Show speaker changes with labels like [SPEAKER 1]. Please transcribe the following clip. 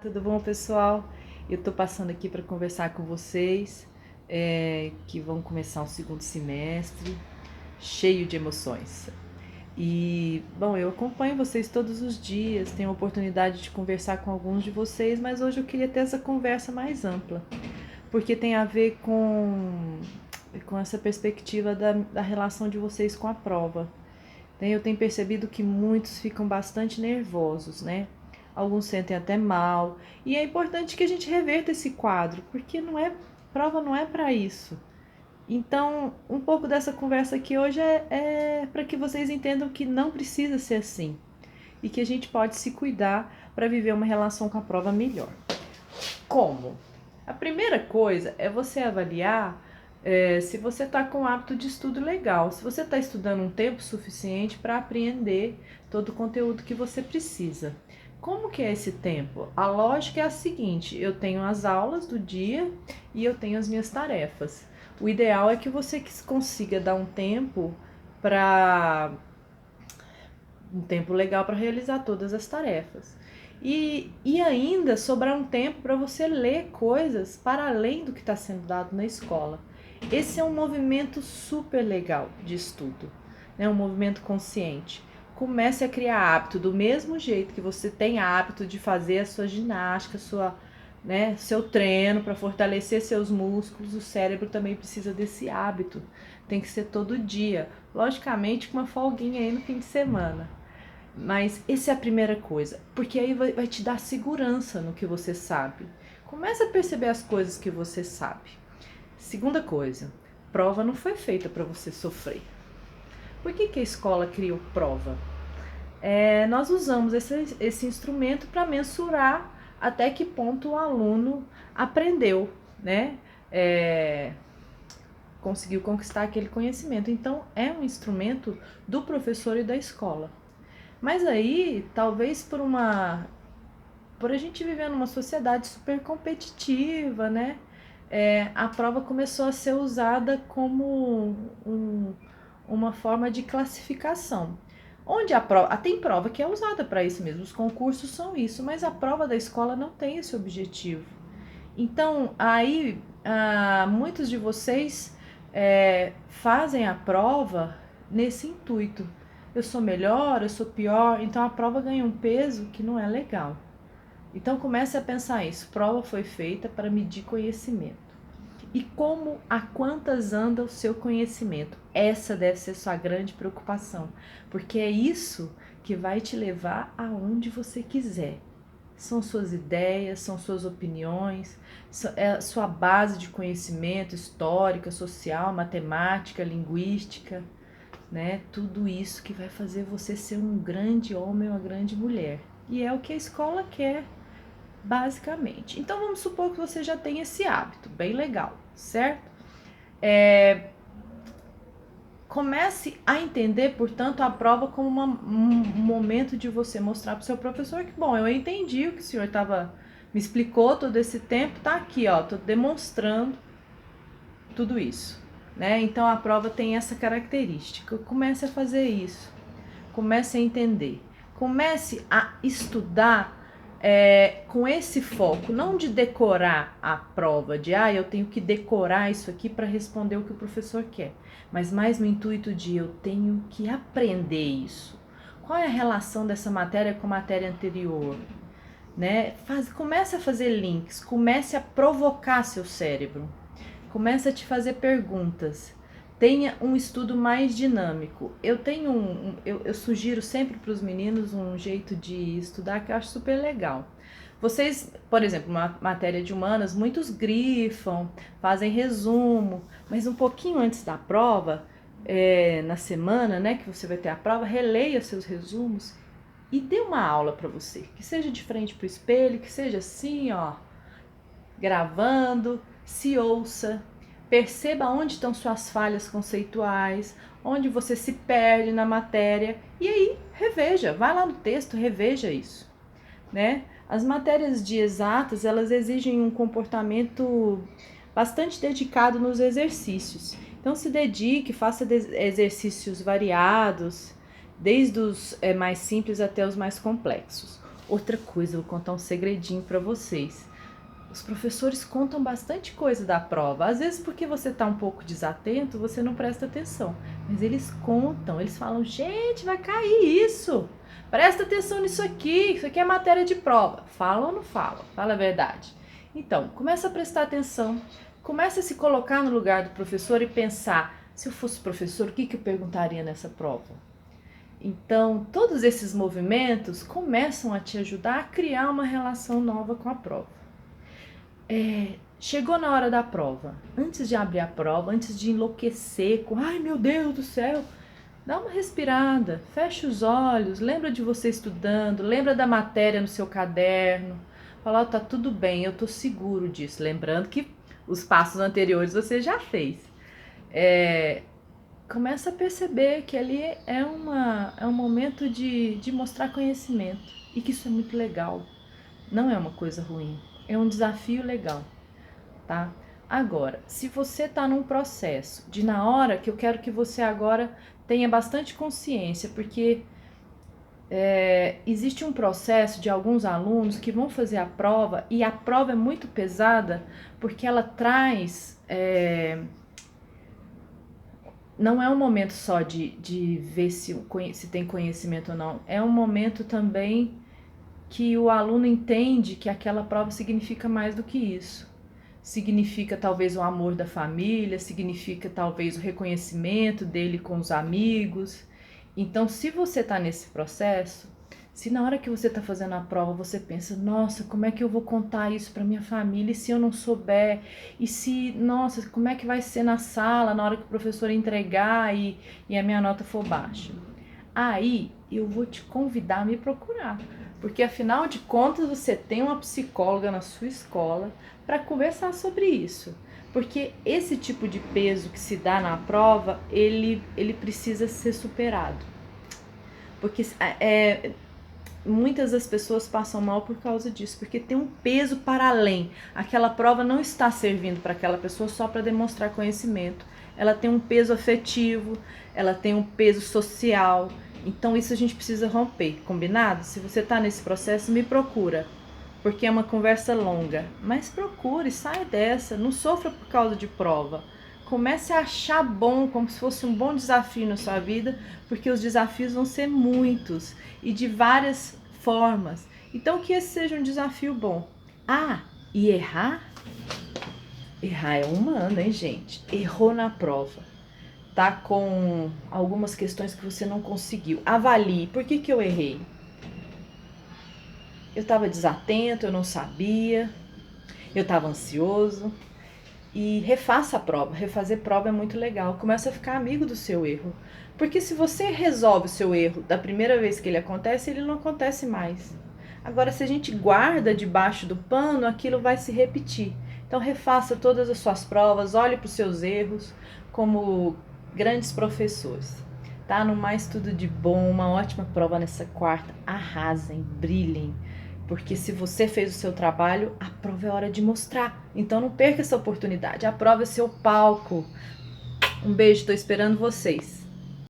[SPEAKER 1] Tudo bom, pessoal? Eu tô passando aqui para conversar com vocês, que vão começar um segundo semestre cheio de emoções. E, bom, eu acompanho vocês todos os dias, tenho a oportunidade de conversar com alguns de vocês, mas hoje eu queria ter essa conversa mais ampla, porque tem a ver com essa perspectiva da relação de vocês com a prova. Eu tenho percebido que muitos ficam bastante nervosos, né? Alguns sentem até mal. E é importante que a gente reverta esse quadro, porque prova não é para isso. Então, um pouco dessa conversa aqui hoje é para que vocês entendam que não precisa ser assim e que a gente pode se cuidar para viver uma relação com a prova melhor. Como? A primeira coisa é você avaliar se você está com um hábito de estudo legal, se você está estudando um tempo suficiente para apreender todo o conteúdo que você precisa. Como que é esse tempo? A lógica é a seguinte: eu tenho as aulas do dia e eu tenho as minhas tarefas. O ideal é que você consiga dar um tempo legal para realizar todas as tarefas. E ainda sobrar um tempo para você ler coisas para além do que está sendo dado na escola. Esse é um movimento super legal de estudo, né? Um movimento consciente. Comece a criar hábito do mesmo jeito que você tem hábito de fazer a sua ginástica, seu treino para fortalecer seus músculos. O cérebro também precisa desse hábito. Tem que ser todo dia, logicamente com uma folguinha aí no fim de semana. Mas essa é a primeira coisa, porque aí vai te dar segurança no que você sabe. Comece a perceber as coisas que você sabe. Segunda coisa, prova não foi feita para você sofrer. Por que a escola criou prova? Nós usamos esse instrumento para mensurar até que ponto o aluno aprendeu, né? Conseguiu conquistar aquele conhecimento. Então, é um instrumento do professor e da escola. Mas aí, talvez por a gente viver numa sociedade super competitiva, né? A prova começou a ser usada como uma forma de classificação. Onde a prova, tem prova que é usada para isso mesmo, os concursos são isso, mas a prova da escola não tem esse objetivo. Então, aí, muitos de vocês fazem a prova nesse intuito. Eu sou melhor, eu sou pior, então a prova ganha um peso que não é legal. Então comece a pensar isso, prova foi feita para medir conhecimento. E a quantas anda o seu conhecimento? Essa deve ser sua grande preocupação, porque é isso que vai te levar aonde você quiser. São suas ideias, são suas opiniões, é a sua base de conhecimento histórica, social, matemática, linguística, né? Tudo isso que vai fazer você ser um grande homem ou uma grande mulher. E é o que a escola quer, basicamente. Então vamos supor que você já tem esse hábito, bem legal, certo? Comece a entender, portanto, a prova como um momento de você mostrar para o seu professor que, bom, eu entendi o que o senhor me explicou todo esse tempo, tá aqui, ó, tô demonstrando tudo isso, né? Então a prova tem essa característica. Comece a fazer isso, comece a entender, comece a estudar com esse foco, não de decorar a prova, eu tenho que decorar isso aqui para responder o que o professor quer, mas mais no intuito de eu tenho que aprender isso. Qual é a relação dessa matéria com a matéria anterior? Né? Comece a fazer links, comece a provocar seu cérebro, comece a te fazer perguntas. Tenha um estudo mais dinâmico. Eu sugiro sempre para os meninos um jeito de estudar que eu acho super legal. Vocês, por exemplo, uma matéria de humanas, muitos grifam, fazem resumo, mas um pouquinho antes da prova, na semana, né, que você vai ter a prova, releia seus resumos e dê uma aula para você, que seja de frente para o espelho, que seja assim, ó, gravando, se ouça. Perceba onde estão suas falhas conceituais, onde você se perde na matéria e aí reveja, vai lá no texto, reveja isso, né? As matérias de exatas, elas exigem um comportamento bastante dedicado nos exercícios. Então se dedique, faça exercícios variados, desde os mais simples até os mais complexos. Outra coisa, eu vou contar um segredinho para vocês. Os professores contam bastante coisa da prova. Às vezes porque você está um pouco desatento, você não presta atenção. Mas eles contam, eles falam, gente, vai cair isso. Presta atenção nisso aqui é matéria de prova. Fala ou não fala? Fala a verdade. Então, começa a prestar atenção. Começa a se colocar no lugar do professor e pensar, se eu fosse professor, o que eu perguntaria nessa prova? Então, todos esses movimentos começam a te ajudar a criar uma relação nova com a prova. Chegou na hora da prova, antes de abrir a prova, antes de enlouquecer com, ai meu Deus do céu, dá uma respirada, fecha os olhos, lembra de você estudando, lembra da matéria no seu caderno, fala, tá tudo bem, eu tô seguro disso, lembrando que os passos anteriores você já fez. Começa a perceber que ali é um momento de mostrar conhecimento e que isso é muito legal, não é uma coisa ruim. É um desafio legal, tá? Agora, se você tá num processo de na hora, que eu quero que você agora tenha bastante consciência, porque existe um processo de alguns alunos que vão fazer a prova e a prova é muito pesada porque ela traz... não é um momento só de ver se tem conhecimento ou não, é um momento também que o aluno entende que aquela prova significa mais do que isso. Significa talvez o amor da família, significa talvez o reconhecimento dele com os amigos. Então, se você está nesse processo, se na hora que você está fazendo a prova você pensa, nossa, como é que eu vou contar isso para minha família? E se eu não souber? E se, nossa, como é que vai ser na sala na hora que o professor entregar e a minha nota for baixa? Aí eu vou te convidar a me procurar. Porque afinal de contas você tem uma psicóloga na sua escola para conversar sobre isso. Porque esse tipo de peso que se dá na prova, ele precisa ser superado. Porque muitas das pessoas passam mal por causa disso, porque tem um peso para além. Aquela prova não está servindo para aquela pessoa só para demonstrar conhecimento. Ela tem um peso afetivo, ela tem um peso social. Então isso a gente precisa romper, combinado? Se você está nesse processo, me procura, porque é uma conversa longa. Mas procure, sai dessa, não sofra por causa de prova. Comece a achar bom, como se fosse um bom desafio na sua vida, porque os desafios vão ser muitos e de várias formas. Então que esse seja um desafio bom. E errar? Errar é humano, hein, gente? Errou na prova. Tá com algumas questões que você não conseguiu. Avalie, por que eu errei? Eu estava desatento, eu não sabia, eu estava ansioso. E refaça a prova. Refazer prova é muito legal. Começa a ficar amigo do seu erro. Porque se você resolve o seu erro da primeira vez que ele acontece, ele não acontece mais. Agora, se a gente guarda debaixo do pano, aquilo vai se repetir. Então, refaça todas as suas provas, olhe para os seus erros como grandes professores, tá? No mais, tudo de bom, uma ótima prova nessa quarta. Arrasem, brilhem, porque se você fez o seu trabalho, a prova é hora de mostrar. Então não perca essa oportunidade, a prova é seu palco. Um beijo, tô esperando vocês.